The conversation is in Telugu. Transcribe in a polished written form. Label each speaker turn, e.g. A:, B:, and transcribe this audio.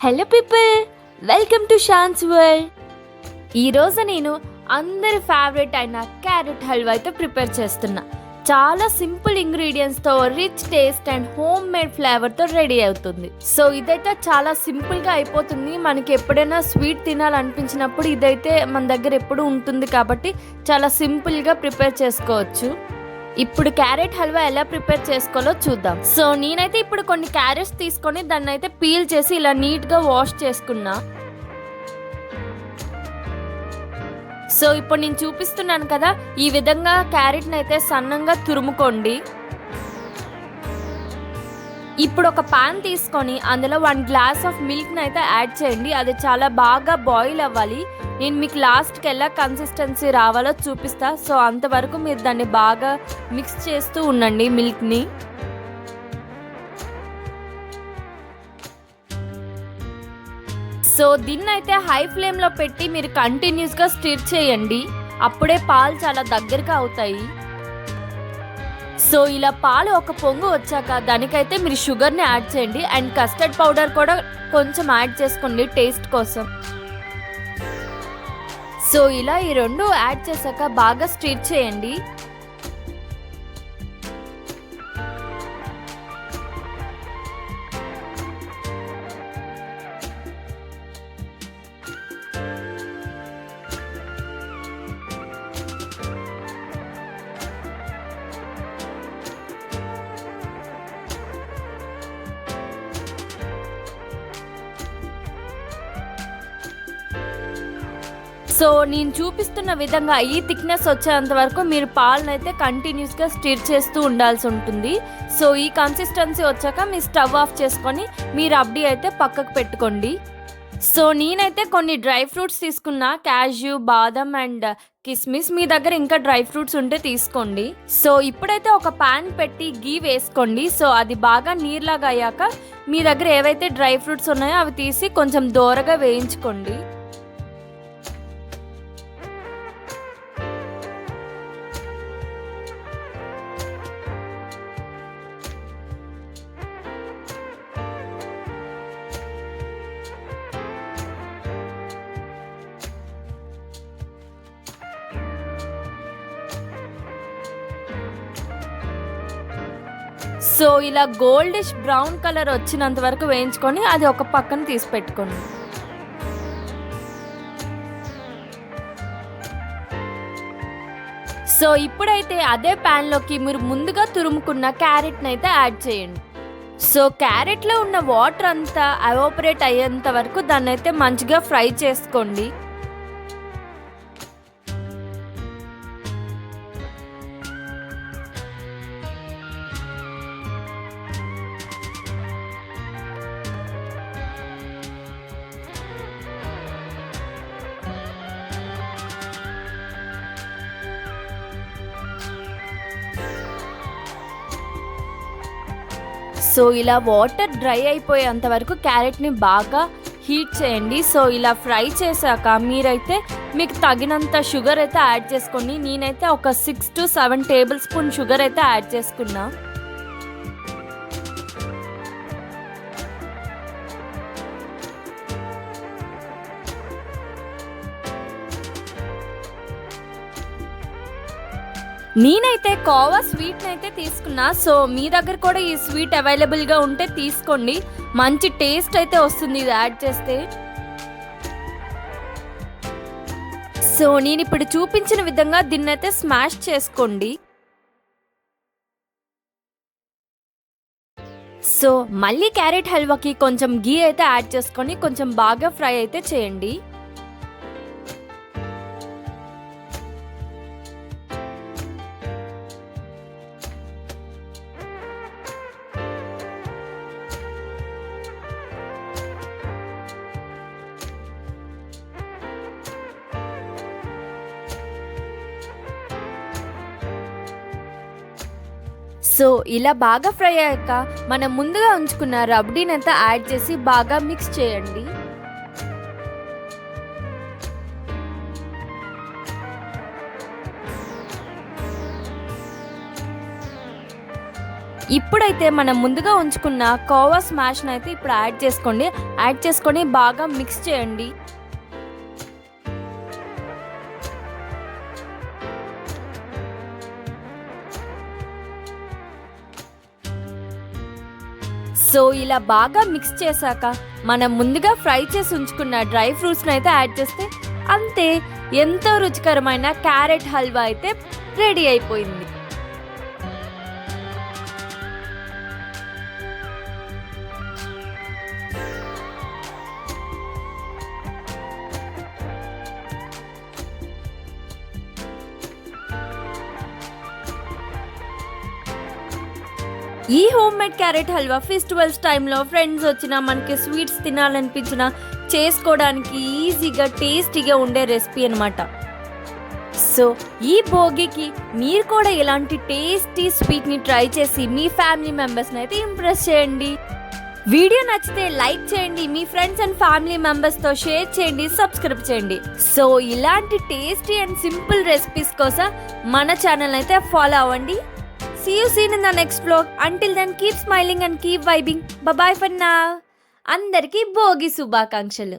A: Hello people, welcome to Shan's world. ఈరోజు నేను అందరి ఫేవరెట్ అయిన క్యారెట్ హల్వా అయితే ప్రిపేర్ చేస్తున్నా. చాలా సింపుల్ ఇంగ్రీడియంట్స్తో rich taste and homemade ఫ్లేవర్తో రెడీ అవుతుంది. సో ఇదైతే చాలా సింపుల్గా అయిపోతుంది. మనకి ఎప్పుడైనా స్వీట్ తినాలనిపించినప్పుడు ఇదైతే మన దగ్గర ఎప్పుడు ఉంటుంది కాబట్టి చాలా సింపుల్గా ప్రిపేర్ చేసుకోవచ్చు. ఇప్పుడు క్యారెట్ హల్వా ఎలా ప్రిపేర్ చేసుకోవాలో చూద్దాం. సో నేనైతే ఇప్పుడు కొన్ని క్యారెట్స్ తీసుకొని దాన్ని అయితే పీల్ చేసి ఇలా నీట్గా వాష్ చేసుకున్నా. సో ఇప్పుడు నేను చూపిస్తున్నాను కదా, ఈ విధంగా క్యారెట్ని అయితే సన్నంగా తురుముకోండి. ఇప్పుడు ఒక పాన్ తీసుకొని అందులో 1 గ్లాస్ ఆఫ్ మిల్క్ని అయితే యాడ్ చేయండి. అది చాలా బాగా బాయిల్ అవ్వాలి. నేను మీకు లాస్ట్కి ఎలా కన్సిస్టెన్సీ రావాలో చూపిస్తా. సో అంతవరకు మీరు దాన్ని బాగా మిక్స్ చేస్తూ ఉండండి మిల్క్ని. సో దీన్ని అయితే హై ఫ్లేమ్లో పెట్టి మీరు కంటిన్యూస్గా స్టిర్ చేయండి. అప్పుడే పాలు చాలా దగ్గరగా అవుతాయి. సో ఇలా పాలు ఒక పొంగు వచ్చాక దానికైతే మీరు షుగర్ని యాడ్ చేయండి అండ్ కస్టర్డ్ పౌడర్ కూడా కొంచెం యాడ్ చేసుకోండి టేస్ట్ కోసం. సో ఇలా ఈ రెండు యాడ్ చేశాక బాగా స్టిర్ చేయండి. సో నేను చూపిస్తున్న విధంగా ఈ థిక్నెస్ వచ్చేంత వరకు మీరు పాలనైతే కంటిన్యూస్గా స్టిర్ చేస్తూ ఉండాల్సి ఉంటుంది. సో ఈ కన్సిస్టెన్సీ వచ్చాక మీ స్టవ్ ఆఫ్ చేసుకొని మీరు అబ్డి అయితే పక్కకు పెట్టుకోండి. సో నేనైతే కొన్ని డ్రై ఫ్రూట్స్ తీసుకున్నా, క్యాష్యూ, బాదం అండ్ కిస్మిస్. మీ దగ్గర ఇంకా డ్రై ఫ్రూట్స్ ఉంటే తీసుకోండి. సో ఇప్పుడైతే ఒక పాన్ పెట్టి గీ వేసుకోండి. సో అది బాగా నీర్లాగా అయ్యాక మీ దగ్గర ఏవైతే డ్రై ఫ్రూట్స్ ఉన్నాయో అవి తీసి కొంచెం దోరగా వేయించుకోండి. సో ఇలా గోల్డిష్ బ్రౌన్ కలర్ వచ్చినంత వరకు వేయించుకొని అది ఒక పక్కన తీసి పెట్టుకోండి. సో ఇప్పుడైతే అదే ప్యాన్లోకి మీరు ముందుగా తురుముకున్న క్యారెట్ని అయితే యాడ్ చేయండి. సో క్యారెట్లో ఉన్న వాటర్ అంతా ఎవాపరేట్ అయ్యేంత వరకు దాన్ని అయితే మంచిగా ఫ్రై చేసుకోండి. సో ఇలా వాటర్ డ్రై అయిపోయేంత వరకు క్యారెట్ని బాగా హీట్ చేయండి. సో ఇలా ఫ్రై చేశాక మీరైతే మీకు తగినంత షుగర్ అయితే యాడ్ చేసుకోండి. నేనైతే ఒక 6 to 7 టేబుల్ స్పూన్ షుగర్ అయితే యాడ్ చేసుకున్నా. నేనైతే కోవా స్వీట్ని అయితే తీసుకున్నా. సో మీ దగ్గర కూడా ఈ స్వీట్ అవైలబుల్గా ఉంటే తీసుకోండి. మంచి టేస్ట్ అయితే వస్తుంది ఇది యాడ్ చేస్తే. సో నేను ఇప్పుడు చూపించిన విధంగా దీన్ని అయితే స్మాష్ చేసుకోండి. సో మళ్ళీ క్యారెట్ హల్వాకి కొంచెం గీ అయితే యాడ్ చేసుకొని కొంచెం బాగా ఫ్రై అయితే చేయండి. సో ఇలా బాగా ఫ్రై అయ్యాక మనం ముందుగా ఉంచుకున్న రబ్డీని అంతా యాడ్ చేసి బాగా మిక్స్ చేయండి. ఇప్పుడైతే మనం ముందుగా ఉంచుకున్న కోవా స్మాష్ని అయితే ఇప్పుడు యాడ్ చేసుకొని బాగా మిక్స్ చేయండి. సో ఇలా బాగా మిక్స్ చేశాక మనం ముందుగా ఫ్రై చేసి ఉంచుకున్న డ్రై ఫ్రూట్స్ని అయితే యాడ్ చేస్తే అంతే, ఎంతో రుచికరమైన క్యారెట్ హల్వా అయితే రెడీ అయిపోయింది. ఈ home made carrot halwa festivals టైంలో ఫ్రెండ్స్ వచ్చినా మనకి స్వీట్స్ తినాలనిపించినా చేసుకోవడానికి ఈజీగా టేస్టీగా ఉండే రెసిపీ అనమాట. సో ఈ భోగికి మీరు కూడా ఇలాంటి టేస్టీ స్వీట్ని ట్రై చేసి మీ ఫ్యామిలీ మెంబర్స్ని అయితే ఇంప్రెస్ చేయండి. వీడియో నచ్చితే లైక్ చేయండి, మీ ఫ్రెండ్స్ అండ్ ఫ్యామిలీ మెంబర్స్తో షేర్ చేయండి, సబ్స్క్రైబ్ చేయండి. సో ఇలాంటి టేస్టీ అండ్ సింపుల్ రెసిపీస్ కోసం మన ఛానల్ అయితే ఫాలో అవ్వండి. See you soon in the next vlog. Until then, keep smiling and keep vibing. Bye bye for now. అందరికీ భోగి శుభాకాంక్షలు.